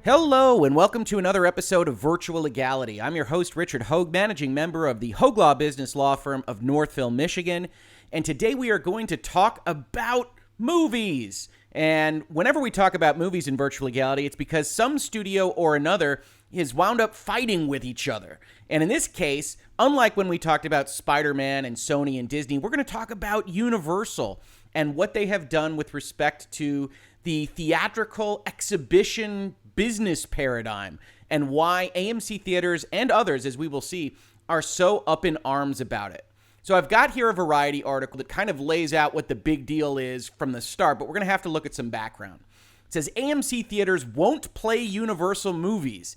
Hello, and welcome to another episode of Virtual Legality. I'm your host, Richard Hoeg, managing member of the Hoeg Law Business Law Firm of Northville, Michigan. And today we are going to talk about movies. And whenever we talk about movies in Virtual Legality, it's because some studio or another is wound up fighting with each other. And in this case, unlike when we talked about Spider-Man and Sony and Disney, we're going to talk about Universal and what they have done with respect to the theatrical exhibition business paradigm and why AMC theaters and others, as we will see, are so up in arms about it. So I've got here a Variety article that kind of lays out what the big deal is from the start, but we're going to have to look at some background. It says AMC theaters won't play Universal movies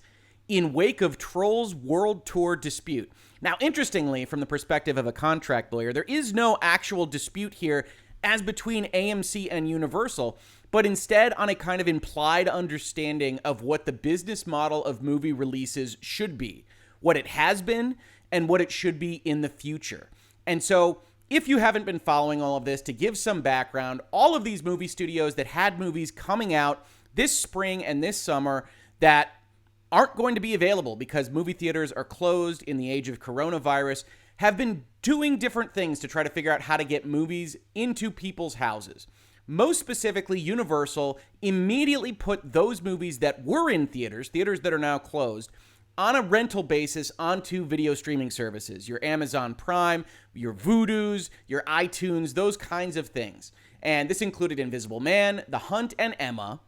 in wake of Trolls World Tour dispute. Now, interestingly, from the perspective of a contract lawyer, there is no actual dispute here as between AMC and Universal, but instead on a kind of implied understanding of what the business model of movie releases should be, what it has been, and what it should be in the future. And so, if you haven't been following all of this, to give some background, all of these movie studios that had movies coming out this spring and this summer that aren't going to be available because movie theaters are closed in the age of coronavirus have been doing different things to try to figure out how to get movies into people's houses. Most specifically, Universal immediately put those movies that were in theaters that are now closed, on a rental basis onto video streaming services. Your Amazon Prime, your Vudu's, your iTunes, those kinds of things. And this included Invisible Man, The Hunt, and Emma.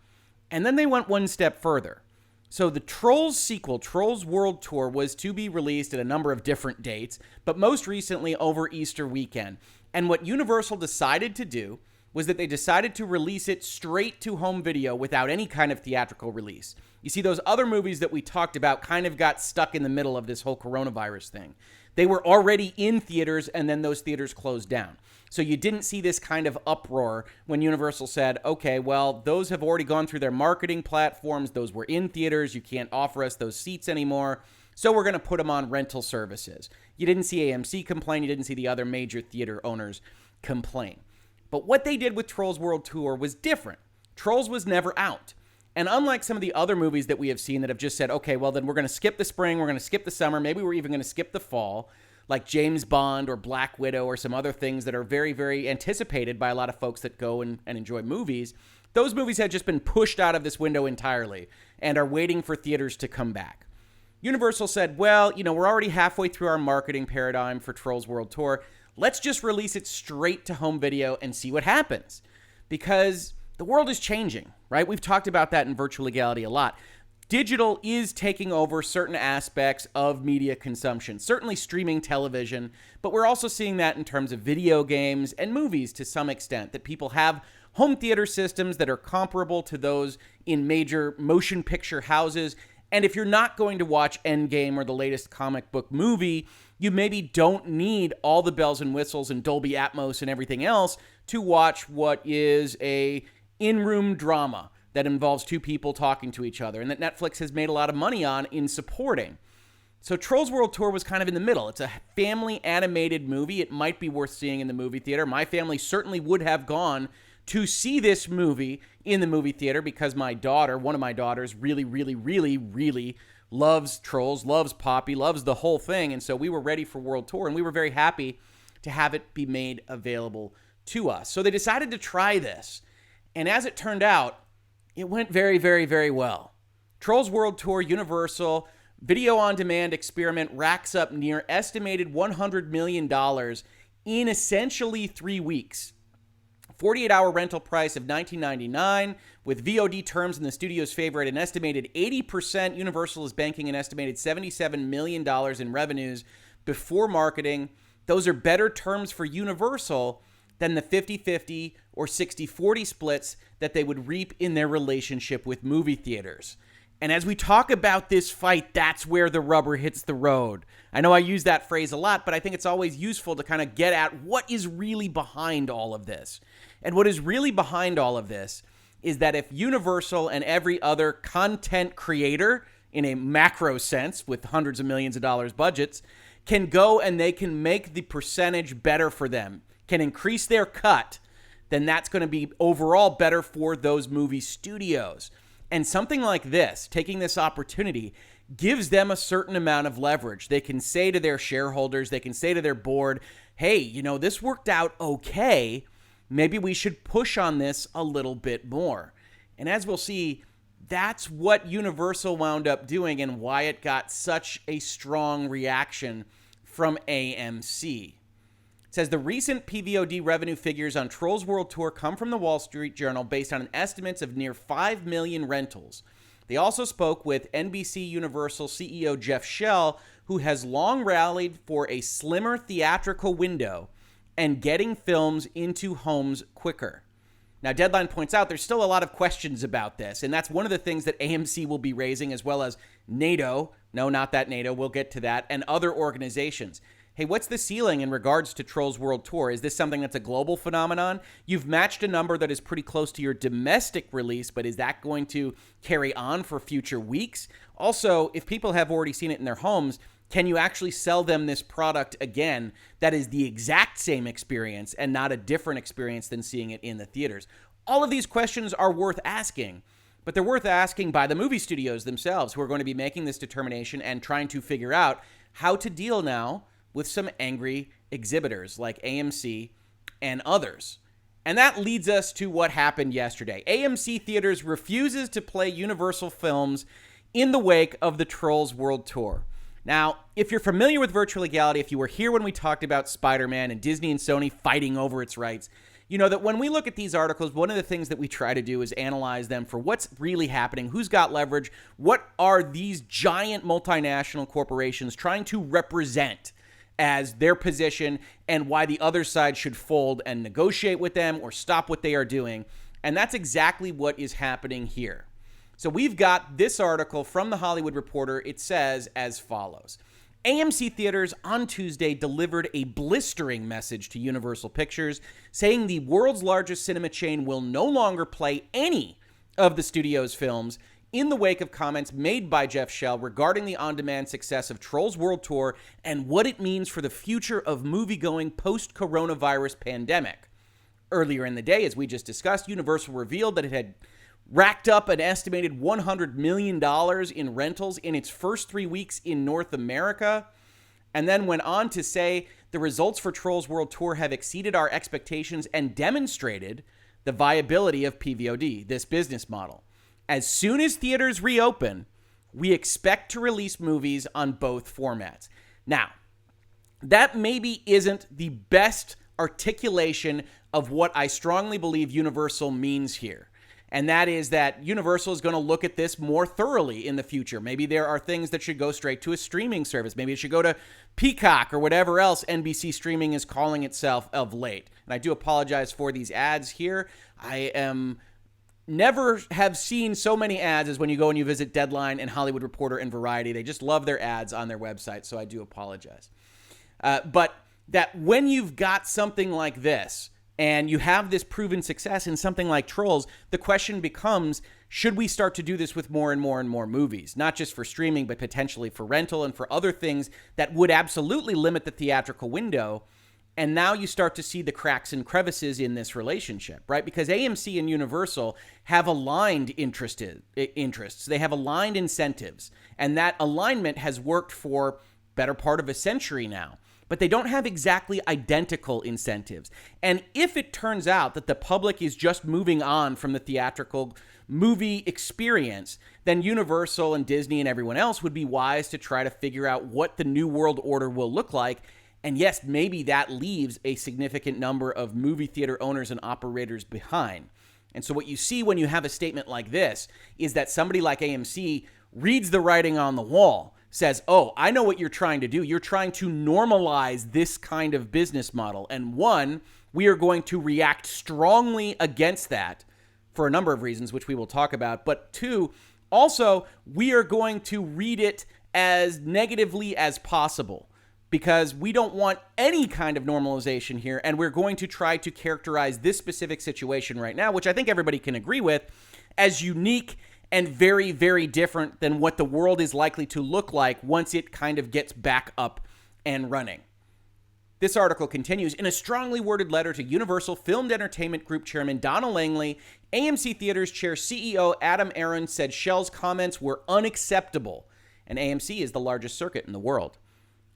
And then they went one step further. So the Trolls sequel, Trolls World Tour, was to be released at a number of different dates, but most recently over Easter weekend. And what Universal decided to do was that they decided to release it straight to home video without any kind of theatrical release. You see, those other movies that we talked about kind of got stuck in the middle of this whole coronavirus thing. They were already in theaters, and then those theaters closed down. So you didn't see this kind of uproar when Universal said, okay, well, those have already gone through their marketing platforms. Those were in theaters. You can't offer us those seats anymore. So we're going to put them on rental services. You didn't see AMC complain. You didn't see the other major theater owners complain. But what they did with Trolls World Tour was different. Trolls was never out. And unlike some of the other movies that we have seen that have just said, okay, well, then we're going to skip the spring, we're going to skip the summer, maybe we're even going to skip the fall, like James Bond or Black Widow or some other things that are very, very anticipated by a lot of folks that go and enjoy movies, those movies had just been pushed out of this window entirely and are waiting for theaters to come back. Universal said, well, we're already halfway through our marketing paradigm for Trolls World Tour. Let's just release it straight to home video and see what happens. Because the world is changing, right? We've talked about that in Virtual Legality a lot. Digital is taking over certain aspects of media consumption, certainly streaming television, but we're also seeing that in terms of video games and movies to some extent, that people have home theater systems that are comparable to those in major motion picture houses. And if you're not going to watch Endgame or the latest comic book movie, you maybe don't need all the bells and whistles and Dolby Atmos and everything else to watch what is a in-room drama that involves two people talking to each other and that Netflix has made a lot of money on in supporting. So Trolls World Tour was kind of in the middle. It's a family animated movie. It might be worth seeing in the movie theater. My family certainly would have gone to see this movie in the movie theater because my daughter, one of my daughters, really loves Trolls, loves Poppy, loves the whole thing. And so we were ready for World Tour, and we were very happy to have it be made available to us. So they decided to try this. And as it turned out, it went very, very, very well. Trolls World Tour Universal video on demand experiment racks up near estimated $100 million in essentially 3 weeks. 48-hour rental price of $19.99 with VOD terms in the studio's favor at an estimated 80%. Universal is banking an estimated $77 million in revenues before marketing. Those are better terms for Universal than the 50-50 or 60-40 splits that they would reap in their relationship with movie theaters. And as we talk about this fight, that's where the rubber hits the road. I know I use that phrase a lot, but I think it's always useful to kind of get at what is really behind all of this. And what is really behind all of this is that if Universal and every other content creator, in a macro sense with hundreds of millions of dollars budgets, can go and they can make the percentage better for them, can increase their cut, then that's going to be overall better for those movie studios. And something like this, taking this opportunity, gives them a certain amount of leverage. They can say to their shareholders, they can say to their board, hey, this worked out okay. Maybe we should push on this a little bit more. And as we'll see, that's what Universal wound up doing and why it got such a strong reaction from AMC. It says the recent PVOD revenue figures on Trolls World Tour come from the Wall Street Journal based on estimates of near 5 million rentals. They also spoke with NBC Universal CEO Jeff Shell, who has long rallied for a slimmer theatrical window and getting films into homes quicker. Now, Deadline points out there's still a lot of questions about this, and that's one of the things that AMC will be raising, as well as NATO. No, not that NATO. We'll get to that. And other organizations. Hey, what's the ceiling in regards to Trolls World Tour? Is this something that's a global phenomenon? You've matched a number that is pretty close to your domestic release, but is that going to carry on for future weeks? Also, if people have already seen it in their homes, can you actually sell them this product again that is the exact same experience and not a different experience than seeing it in the theaters? All of these questions are worth asking, but they're worth asking by the movie studios themselves, who are going to be making this determination and trying to figure out how to deal now with some angry exhibitors like AMC and others. And that leads us to what happened yesterday. AMC Theaters refuses to play Universal films in the wake of the Trolls World Tour. Now, if you're familiar with Virtual Legality, if you were here when we talked about Spider-Man and Disney and Sony fighting over its rights, you know that when we look at these articles, one of the things that we try to do is analyze them for what's really happening, who's got leverage, what are these giant multinational corporations trying to represent as their position, and why the other side should fold and negotiate with them or stop what they are doing. And that's exactly what is happening here. So we've got this article from The Hollywood Reporter. It says as follows. AMC Theaters on Tuesday delivered a blistering message to Universal Pictures, saying the world's largest cinema chain will no longer play any of the studio's films in the wake of comments made by Jeff Shell regarding the on-demand success of Trolls World Tour and what it means for the future of moviegoing post-coronavirus pandemic. Earlier in the day, as we just discussed, Universal revealed that it had racked up an estimated $100 million in rentals in its first 3 weeks in North America, and then went on to say the results for Trolls World Tour have exceeded our expectations and demonstrated the viability of PVOD, this business model. As soon as theaters reopen, we expect to release movies on both formats. Now, that maybe isn't the best articulation of what I strongly believe Universal means here. And that is that Universal is going to look at this more thoroughly in the future. Maybe there are things that should go straight to a streaming service. Maybe it should go to Peacock or whatever else NBC streaming is calling itself of late. And I do apologize for these ads here. Never have seen so many ads as when you go and you visit Deadline and Hollywood Reporter and Variety. They just love their ads on their website, so I do apologize. But that when you've got something like this and you have this proven success in something like Trolls, the question becomes, should we start to do this with more and more and more movies? Not just for streaming, but potentially for rental and for other things that would absolutely limit the theatrical window. And now you start to see the cracks and crevices in this relationship, right? Because AMC and Universal have aligned interests. They have aligned incentives. And that alignment has worked for better part of a century now. But they don't have exactly identical incentives. And if it turns out that the public is just moving on from the theatrical movie experience, then Universal and Disney and everyone else would be wise to try to figure out what the new world order will look like. And yes, maybe that leaves a significant number of movie theater owners and operators behind. And so what you see when you have a statement like this is that somebody like AMC reads the writing on the wall, says, oh, I know what you're trying to do. You're trying to normalize this kind of business model. And one, we are going to react strongly against that for a number of reasons, which we will talk about. But two, also, we are going to read it as negatively as possible, because we don't want any kind of normalization here, and we're going to try to characterize this specific situation right now, which I think everybody can agree with, as unique and very, very different than what the world is likely to look like once it kind of gets back up and running. This article continues, in a strongly worded letter to Universal Filmed Entertainment Group Chairman Donna Langley, AMC Theaters Chair CEO Adam Aron said Schell's comments were unacceptable, and AMC is the largest circuit in the world.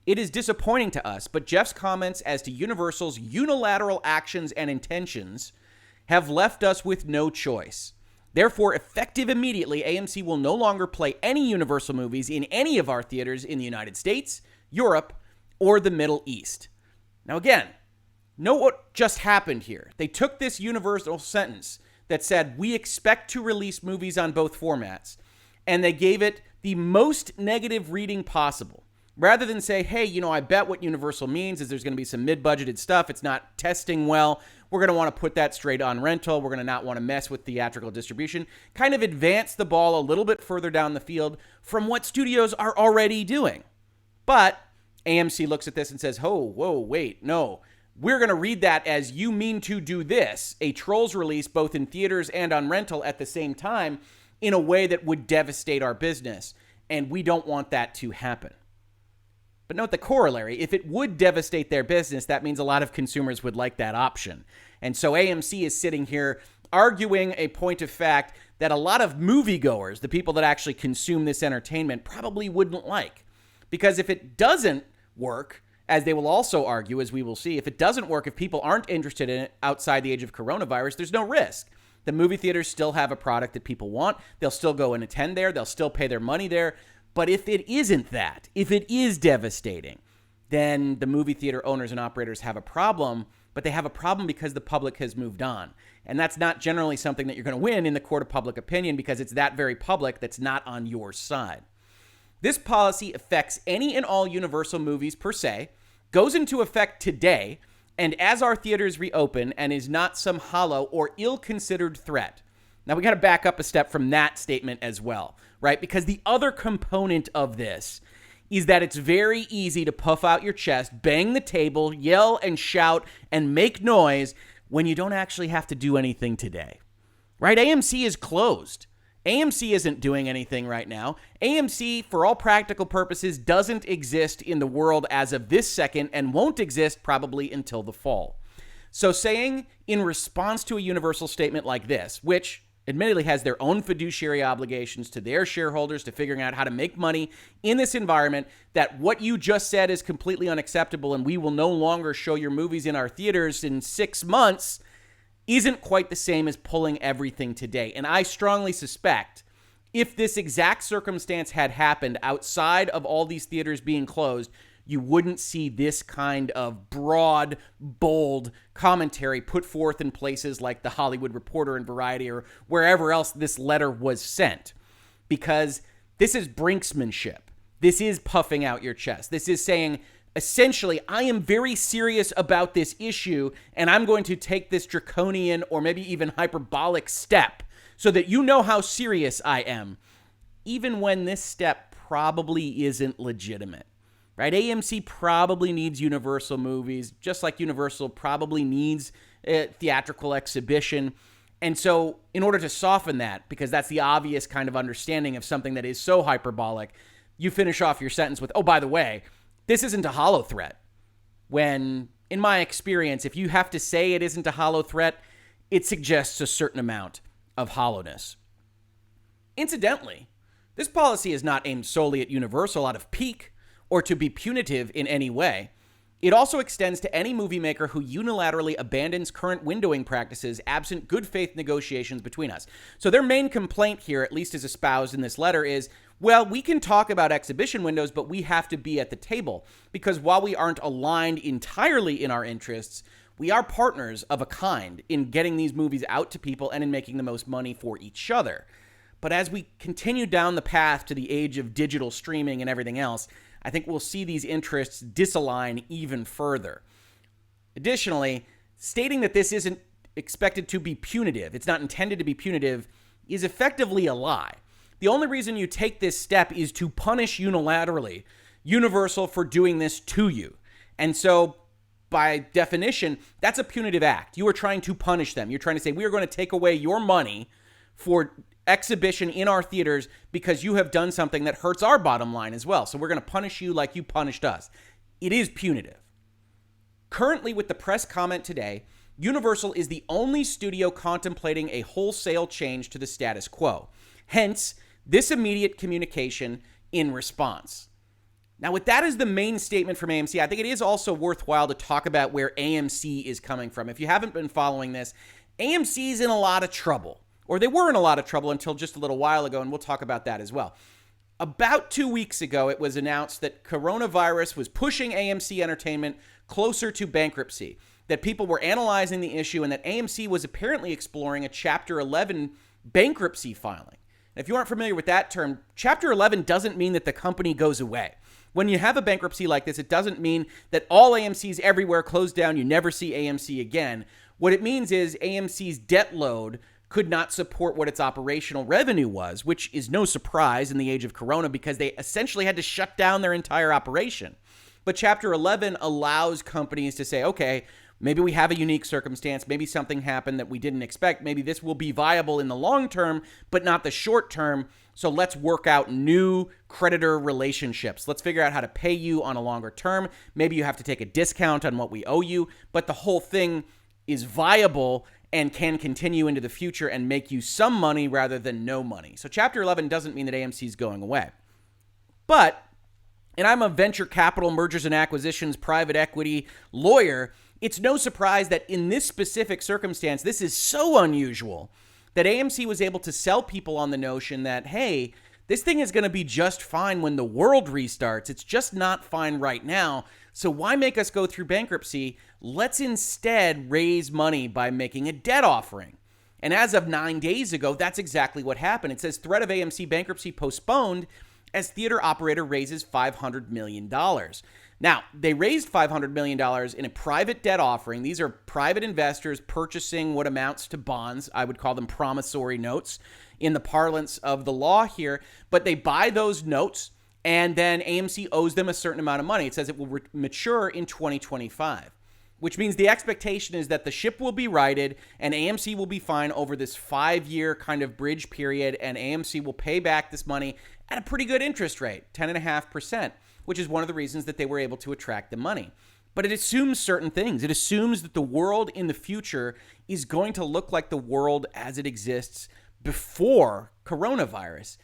It is disappointing to us, but Jeff's comments as to Universal's unilateral actions and intentions have left us with no choice. Therefore, effective immediately, AMC will no longer play any Universal movies in any of our theaters in the United States, Europe, or the Middle East. Now again, know what just happened here. They took this Universal sentence that said, we expect to release movies on both formats, and they gave it the most negative reading possible. Rather than say, hey, I bet what Universal means is there's going to be some mid-budgeted stuff. It's not testing well. We're going to want to put that straight on rental. We're going to not want to mess with theatrical distribution. Kind of advance the ball a little bit further down the field from what studios are already doing. But AMC looks at this and says, oh, whoa, wait, no. We're going to read that as you mean to do this, a Trolls release both in theaters and on rental at the same time in a way that would devastate our business. And we don't want that to happen. But note the corollary. If it would devastate their business, that means a lot of consumers would like that option. And so AMC is sitting here arguing a point of fact that a lot of moviegoers, the people that actually consume this entertainment, probably wouldn't like. Because if it doesn't work, as they will also argue, as we will see, if it doesn't work, if people aren't interested in it outside the age of coronavirus, there's no risk. The movie theaters still have a product that people want. They'll still go and attend there. They'll still pay their money there. But if it isn't that, if it is devastating, then the movie theater owners and operators have a problem, but they have a problem because the public has moved on. And that's not generally something that you're going to win in the court of public opinion because it's that very public that's not on your side. This policy affects any and all Universal movies per se, goes into effect today, and as our theaters reopen and is not some hollow or ill-considered threat. Now, we got to back up a step from that statement as well, right? Because the other component of this is that it's very easy to puff out your chest, bang the table, yell and shout, and make noise when you don't actually have to do anything today, right? AMC is closed. AMC isn't doing anything right now. AMC, for all practical purposes, doesn't exist in the world as of this second and won't exist probably until the fall. So saying in response to a Universal statement like this, which admittedly has their own fiduciary obligations to their shareholders to figuring out how to make money in this environment, that what you just said is completely unacceptable and we will no longer show your movies in our theaters in 6 months, isn't quite the same as pulling everything today. And I strongly suspect if this exact circumstance had happened outside of all these theaters being closed, you wouldn't see this kind of broad, bold commentary put forth in places like The Hollywood Reporter and Variety or wherever else this letter was sent. Because this is brinksmanship. This is puffing out your chest. This is saying, essentially, I am very serious about this issue, and I'm going to take this draconian or maybe even hyperbolic step so that you know how serious I am, even when this step probably isn't legitimate, right? AMC probably needs Universal movies, just like Universal probably needs theatrical exhibition. And so in order to soften that, because that's the obvious kind of understanding of something that is so hyperbolic, you finish off your sentence with, oh, by the way, this isn't a hollow threat. When, in my experience, if you have to say it isn't a hollow threat, it suggests a certain amount of hollowness. Incidentally, this policy is not aimed solely at Universal out of pique or to be punitive in any way. It also extends to any movie maker who unilaterally abandons current windowing practices absent good faith negotiations between us. So their main complaint here, at least as espoused in this letter, is, well, we can talk about exhibition windows, but we have to be at the table because while we aren't aligned entirely in our interests, we are partners of a kind in getting these movies out to people and in making the most money for each other. But as we continue down the path to the age of digital streaming and everything else, I think we'll see these interests disalign even further. Additionally, stating that this isn't expected to be punitive, it's not intended to be punitive, is effectively a lie. The only reason you take this step is to punish unilaterally Universal for doing this to you. And so, by definition, that's a punitive act. You are trying to punish them. You're trying to say, we are going to take away your money for exhibition in our theaters because you have done something that hurts our bottom line as well. So we're going to punish you like you punished us. It is punitive. Currently, with the press comment today, Universal is the only studio contemplating a wholesale change to the status quo. Hence, this immediate communication in response. Now, with that as the main statement from AMC, I think it is also worthwhile to talk about where AMC is coming from. If you haven't been following this, AMC is in a lot of trouble, or they were in a lot of trouble until just a little while ago, and we'll talk about that as well. About 2 weeks ago, it was announced that coronavirus was pushing AMC Entertainment closer to bankruptcy, that people were analyzing the issue, and that AMC was apparently exploring a Chapter 11 bankruptcy filing. If you aren't familiar with that term, Chapter 11 doesn't mean that the company goes away. When you have a bankruptcy like this, it doesn't mean that all AMCs everywhere close down, you never see AMC again. What it means is AMC's debt load could not support what its operational revenue was, which is no surprise in the age of Corona because they essentially had to shut down their entire operation. But Chapter 11 allows companies to say, okay, maybe we have a unique circumstance, maybe something happened that we didn't expect, maybe this will be viable in the long term, but not the short term, so let's work out new creditor relationships. Let's figure out how to pay you on a longer term. Maybe you have to take a discount on what we owe you, but the whole thing is viable and can continue into the future and make you some money rather than no money. So Chapter 11 doesn't mean that AMC is going away. But, and I'm a venture capital, mergers and acquisitions, private equity lawyer, it's no surprise that in this specific circumstance, this is so unusual that AMC was able to sell people on the notion that, hey, this thing is going to be just fine when the world restarts. It's just not fine right now. So why make us go through bankruptcy? Let's instead raise money by making a debt offering. And as of 9 days ago, that's exactly what happened. It says threat of AMC bankruptcy postponed as theater operator raises $500 million. Now, they raised $500 million in a private debt offering. These are private investors purchasing what amounts to bonds. I would call them promissory notes in the parlance of the law here. But they buy those notes, and then AMC owes them a certain amount of money. It says it will mature in 2025, which means the expectation is that the ship will be righted and AMC will be fine over this 5-year kind of bridge period, and AMC will pay back this money at a pretty good interest rate, 10.5%. Which is one of the reasons that they were able to attract the money. But it assumes certain things. It assumes that the world in the future is going to look like the world as it exists before coronavirus.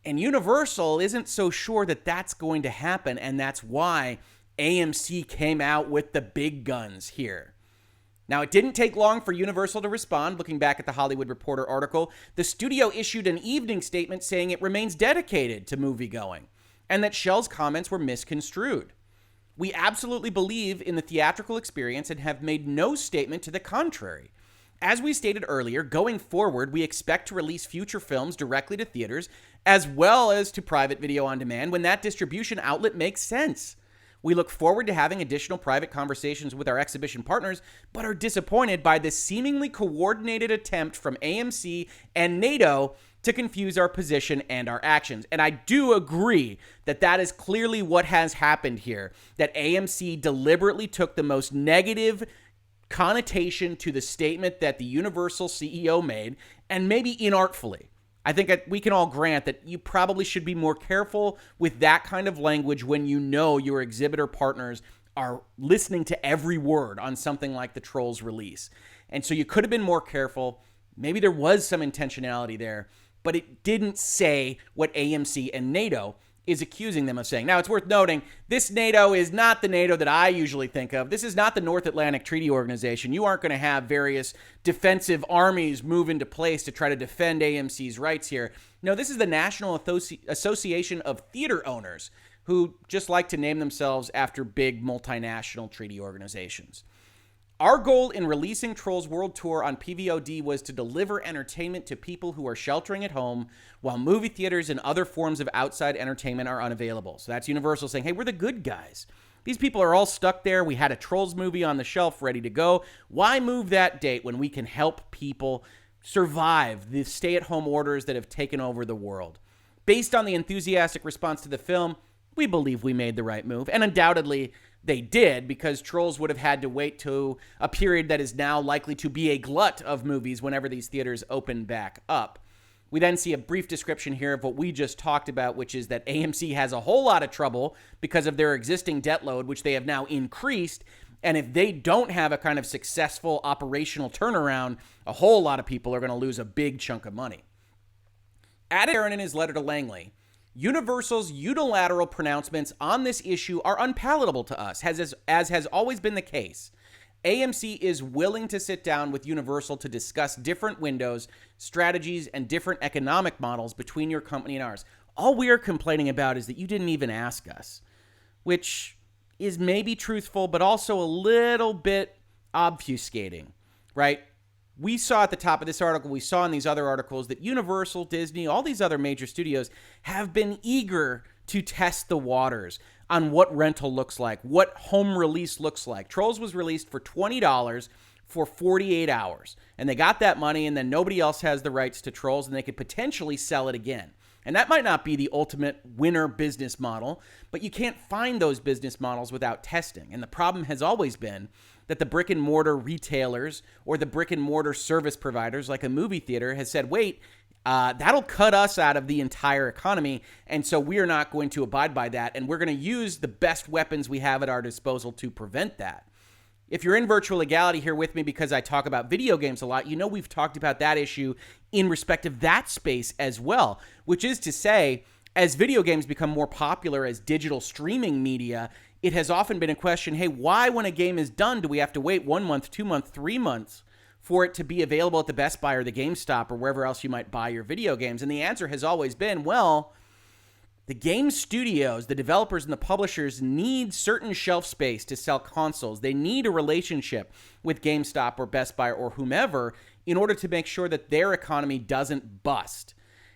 And Universal isn't so sure that that's going to happen, and that's why AMC came out with the big guns here. Now, it didn't take long for Universal to respond. Looking back at the Hollywood Reporter article, the studio issued an evening statement saying it remains dedicated to moviegoing, and that Schell's comments were misconstrued. We absolutely believe in the theatrical experience and have made no statement to the contrary. As we stated earlier, going forward, we expect to release future films directly to theaters as well as to private video on demand when that distribution outlet makes sense. We look forward to having additional private conversations with our exhibition partners, but are disappointed by this seemingly coordinated attempt from AMC and NATO to confuse our position and our actions. And I do agree that that is clearly what has happened here, that AMC deliberately took the most negative connotation to the statement that the Universal CEO made, and maybe inartfully. I think that we can all grant that you probably should be more careful with that kind of language when you know your exhibitor partners are listening to every word on something like the Trolls release. And so you could have been more careful. Maybe there was some intentionality there, but it didn't say what AMC and NATO is accusing them of saying. Now, it's worth noting, this NATO is not the NATO that I usually think of. This is not the North Atlantic Treaty Organization. You aren't going to have various defensive armies move into place to try to defend AMC's rights here. No, this is the National Association of Theater Owners, who just like to name themselves after big multinational treaty organizations. Our goal in releasing Trolls World Tour on PVOD was to deliver entertainment to people who are sheltering at home while movie theaters and other forms of outside entertainment are unavailable. So that's Universal saying, hey, we're the good guys. These people are all stuck there. We had a Trolls movie on the shelf ready to go. Why move that date when we can help people survive the stay-at-home orders that have taken over the world? Based on the enthusiastic response to the film, we believe we made the right move. And undoubtedly, they did, because Trolls would have had to wait to a period that is now likely to be a glut of movies whenever these theaters open back up. We then see a brief description here of what we just talked about, which is that AMC has a whole lot of trouble because of their existing debt load, which they have now increased, And if they don't have a kind of successful operational turnaround, a whole lot of people are going to lose a big chunk of money. Added in his letter to Langley, Universal's unilateral pronouncements on this issue are unpalatable to us, as has always been the case. AMC is willing to sit down with Universal to discuss different windows, strategies, and different economic models between your company and ours. All we are complaining about is that you didn't even ask us, which is maybe truthful, but also a little bit obfuscating, right? We saw at the top of this article, we saw in these other articles that Universal, Disney, all these other major studios have been eager to test the waters on what rental looks like, what home release looks like. Trolls was released for $20 for 48 hours, and they got that money, and then nobody else has the rights to Trolls, and they could potentially sell it again. And that might not be the ultimate winner business model, but you can't find those business models without testing. And the problem has always been that the brick and mortar retailers or the brick and mortar service providers like a movie theater has said, wait, that'll cut us out of the entire economy, and so we're not going to abide by that, and we're going to use the best weapons we have at our disposal to prevent that. If you're in Virtual Legality here with me because I talk about video games a lot, you know we've talked about that issue in respect of that space as well, which is to say, as video games become more popular as digital streaming media, it has often been a question, hey, why when a game is done do we have to wait 1 month, 2 months, 3 months for it to be available at the Best Buy or the GameStop or wherever else you might buy your video games? And the answer has always been, well, the game studios, the developers and the publishers need certain shelf space to sell consoles. They need a relationship with GameStop or Best Buy or whomever in order to make sure that their economy doesn't bust.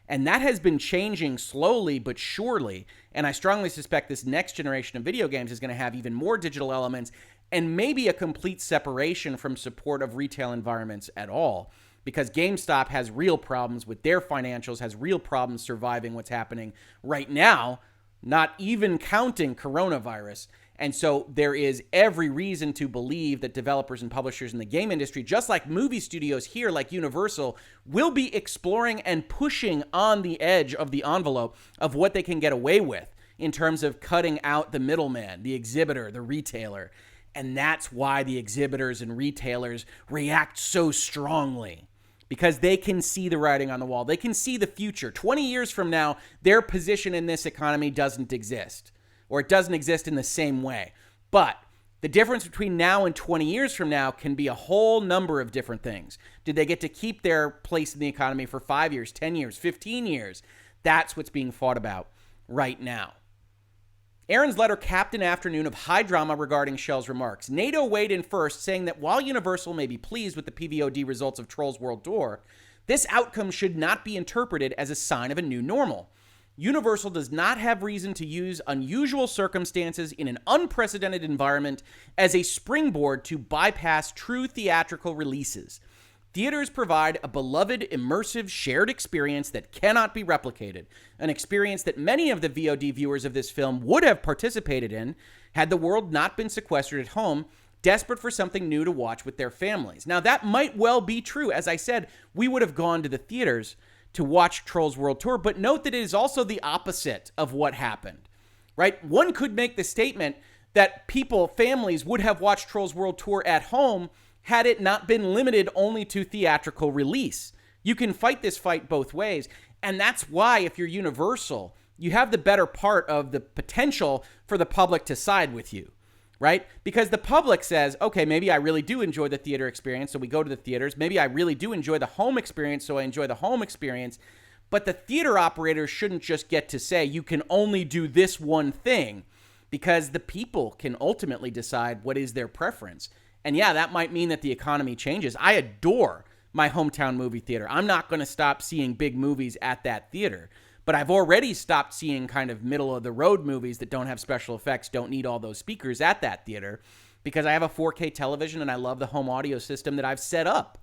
And that has been changing slowly but surely. And I strongly suspect this next generation of video games is going to have even more digital elements and maybe a complete separation from support of retail environments at all. Because GameStop has real problems with their financials, has real problems surviving what's happening right now, not even counting coronavirus. And so there is every reason to believe that developers and publishers in the game industry, just like movie studios here, like Universal, will be exploring and pushing on the edge of the envelope of what they can get away with in terms of cutting out the middleman, the exhibitor, the retailer. And that's why the exhibitors and retailers react so strongly, because they can see the writing on the wall. They can see the future. 20 years from now, their position in this economy doesn't exist, or it doesn't exist in the same way. But the difference between now and 20 years from now can be a whole number of different things. Did they get to keep their place in the economy for 5 years, 10 years, 15 years? That's what's being fought about right now. Aaron's letter capped an afternoon of high drama regarding Shell's remarks. NATO weighed in first, saying that while Universal may be pleased with the PVOD results of Trolls World Tour, this outcome should not be interpreted as a sign of a new normal. Universal does not have reason to use unusual circumstances in an unprecedented environment as a springboard to bypass true theatrical releases. Theaters provide a beloved, immersive, shared experience that cannot be replicated, an experience that many of the VOD viewers of this film would have participated in had the world not been sequestered at home, desperate for something new to watch with their families. Now, that might well be true. As I said, we would have gone to the theaters to watch Trolls World Tour, but note that it is also the opposite of what happened, right? One could make the statement that people, families, would have watched Trolls World Tour at home had it not been limited only to theatrical release. You can fight this fight both ways, and that's why, if you're Universal, you have the better part of the potential for the public to side with you, right? Because the public says, okay, maybe I really do enjoy the theater experience, so we go to the theaters. Maybe I really do enjoy the home experience, so I enjoy the home experience. But the theater operators shouldn't just get to say, you can only do this one thing, because the people can ultimately decide what is their preference. And yeah, that might mean that the economy changes. I adore my hometown movie theater. I'm not going to stop seeing big movies at that theater. But I've already stopped seeing kind of middle-of-the-road movies that don't have special effects, don't need all those speakers at that theater, because I have a 4K television and I love the home audio system that I've set up.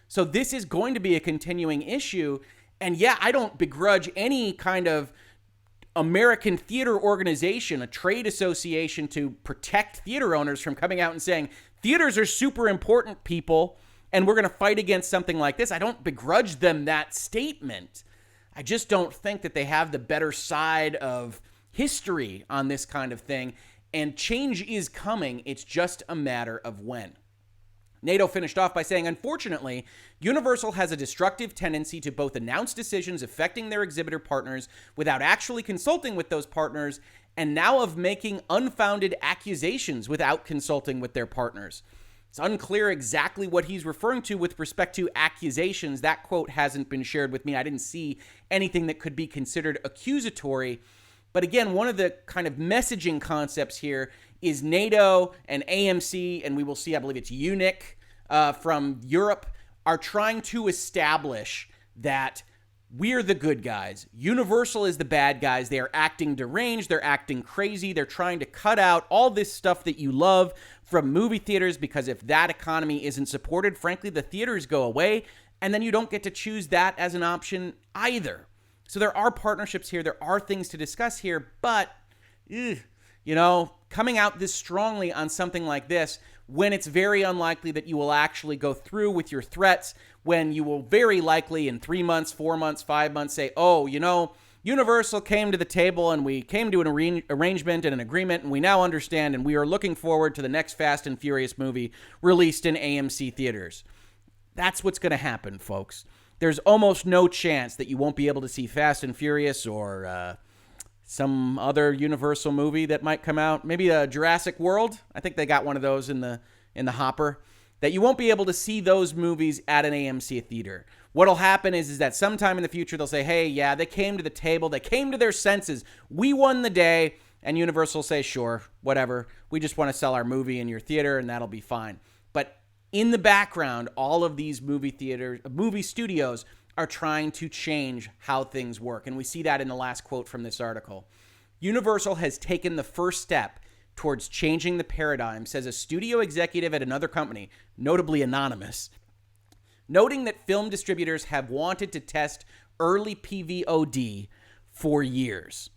So this is going to be a continuing issue. And yeah, I don't begrudge any kind of American theater organization, a trade association to protect theater owners from coming out and saying, theaters are super important, people, and we're going to fight against something like this. I don't begrudge them that statement. I just don't think that they have the better side of history on this kind of thing. And change is coming. It's just a matter of when. NATO finished off by saying, unfortunately, Universal has a destructive tendency to both announce decisions affecting their exhibitor partners without actually consulting with those partners, and now of making unfounded accusations without consulting with their partners. It's unclear exactly what he's referring to with respect to accusations. That quote hasn't been shared with me. I didn't see anything that could be considered accusatory. But again, one of the kind of messaging concepts here is NATO and AMC, and we will see, I believe it's Hoeg from Europe, are trying to establish that we're the good guys. Universal is the bad guys. They are acting deranged. They're acting crazy. They're trying to cut out all this stuff that you love from movie theaters, because if that economy isn't supported, frankly, the theaters go away, and then you don't get to choose that as an option either. So there are partnerships here. There are things to discuss here, but coming out this strongly on something like this, when it's very unlikely that you will actually go through with your threats, when you will very likely in 3 months, 4 months, 5 months say, Universal came to the table and we came to an arrangement and an agreement, and we now understand, and we are looking forward to the next Fast and Furious movie released in AMC theaters. That's what's going to happen, folks. There's almost no chance that you won't be able to see Fast and Furious or some other Universal movie that might come out. Maybe a Jurassic World. I think they got one of those in the hopper. That you won't be able to see those movies at an AMC theater. What'll happen is that sometime in the future they'll say, hey, yeah, they came to the table. They came to their senses. We won the day. And Universal will say, sure, whatever. We just want to sell our movie in your theater, and that'll be fine. But in the background, all of these movie studios are trying to change how things work. And we see that in the last quote from this article. Universal has taken the first step towards changing the paradigm, says a studio executive at another company, notably anonymous, noting that film distributors have wanted to test early PVOD for years.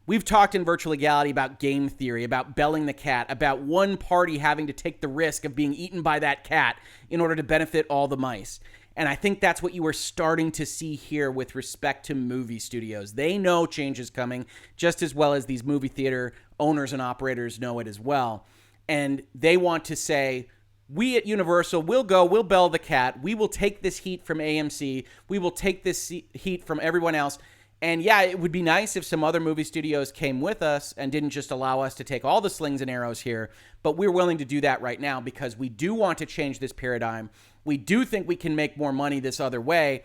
We've talked in Virtual Legality about game theory, about belling the cat, about one party having to take the risk of being eaten by that cat in order to benefit all the mice. And I think that's what you are starting to see here with respect to movie studios. They know change is coming just as well as these movie theater owners and operators know it as well. And they want to say, we at Universal will bell the cat. We will take this heat from AMC. We will take this heat from everyone else. And yeah, it would be nice if some other movie studios came with us and didn't just allow us to take all the slings and arrows here. But we're willing to do that right now because we do want to change this paradigm. We do think we can make more money this other way,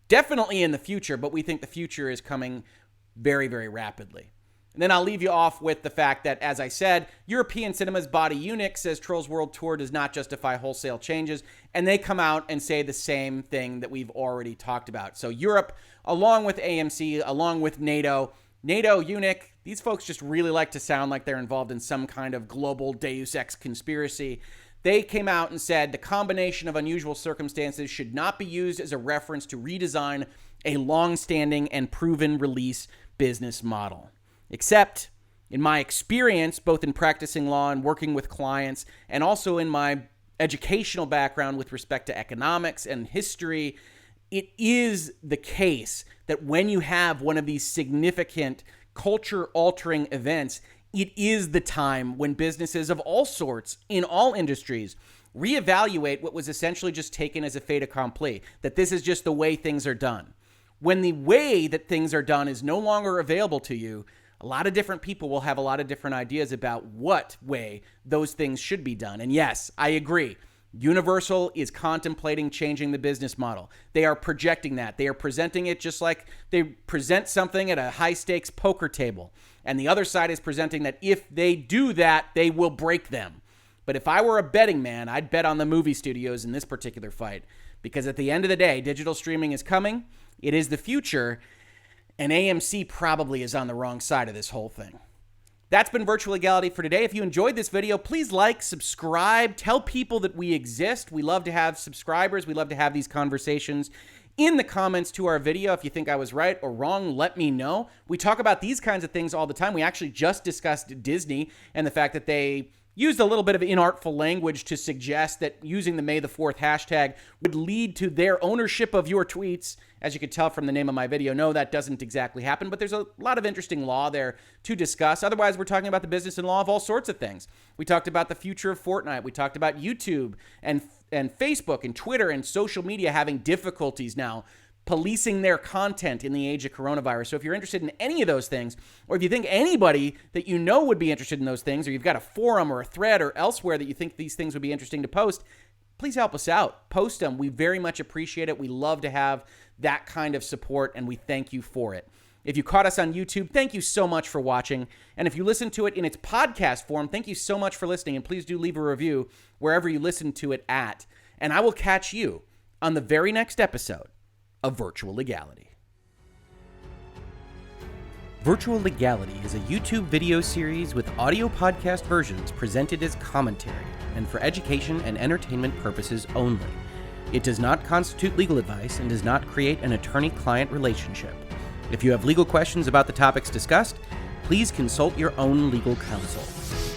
definitely in the future, but we think the future is coming very, very rapidly. And then I'll leave you off with the fact that, as I said, European cinema's body Hoeg says Trolls World Tour does not justify wholesale changes, and they come out and say the same thing that we've already talked about. So Europe, along with AMC, along with NATO, Hoeg, these folks just really like to sound like they're involved in some kind of global Deus Ex conspiracy. They came out and said the combination of unusual circumstances should not be used as a reference to redesign a long-standing and proven release business model. Except, in my experience, both in practicing law and working with clients, and also in my educational background with respect to economics and history, it is the case that when you have one of these significant culture-altering events, it is the time when businesses of all sorts, in all industries, reevaluate what was essentially just taken as a fait accompli, that this is just the way things are done. When the way that things are done is no longer available to you, a lot of different people will have a lot of different ideas about what way those things should be done. And yes, I agree. Universal is contemplating changing the business model. They are projecting that. They are presenting it just like they present something at a high-stakes poker table. And the other side is presenting that if they do that, they will break them. But if I were a betting man, I'd bet on the movie studios in this particular fight. Because at the end of the day, digital streaming is coming. It is the future. And AMC probably is on the wrong side of this whole thing. That's been Virtual Legality for today. If you enjoyed this video, please like, subscribe, tell people that we exist. We love to have subscribers. We love to have these conversations in the comments to our video. If you think I was right or wrong, let me know. We talk about these kinds of things all the time. We actually just discussed Disney and the fact that they used a little bit of inartful language to suggest that using the May the 4th hashtag would lead to their ownership of your tweets. As you could tell from the name of my video, no, that doesn't exactly happen, but there's a lot of interesting law there to discuss. Otherwise, we're talking about the business and law of all sorts of things. We talked about the future of Fortnite. We talked about YouTube and Facebook and Twitter and social media having difficulties now policing their content in the age of coronavirus. So if you're interested in any of those things, or if you think anybody that you know would be interested in those things, or you've got a forum or a thread or elsewhere that you think these things would be interesting to post, please help us out. Post them. We very much appreciate it. We love to have that kind of support, and we thank you for it. If you caught us on YouTube, thank you so much for watching. And if you listen to it in its podcast form, thank you so much for listening. And please do leave a review wherever you listen to it at. And I will catch you on the very next episode of Virtual Legality. Virtual Legality is a YouTube video series with audio podcast versions presented as commentary and for education and entertainment purposes only. It does not constitute legal advice and does not create an attorney-client relationship. If you have legal questions about the topics discussed, please consult your own legal counsel.